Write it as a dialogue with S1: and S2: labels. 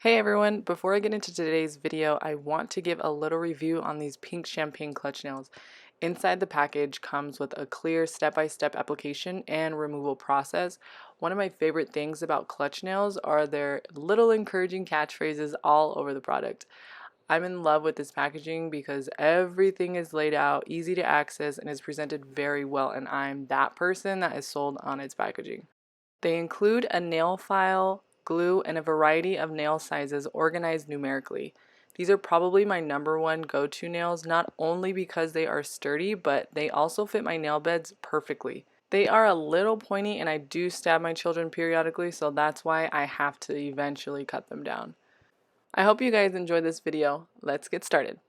S1: Hey everyone, before I get into today's video, I want to give a little review on these pink champagne clutch nails. Inside the package comes with a clear step-by-step application and removal process. One of my favorite things about clutch nails are their little encouraging catchphrases all over the product. I'm in love with this packaging because everything is laid out, easy to access, and is presented very well, and I'm that person that is sold on its packaging. They include a nail file, glue, and a variety of nail sizes organized numerically. These are probably my number one go-to nails, not only because they are sturdy, but they also fit my nail beds perfectly. They are a little pointy and I do stab my children periodically, so that's why I have to eventually cut them down. I hope you guys enjoyed this video. Let's get started.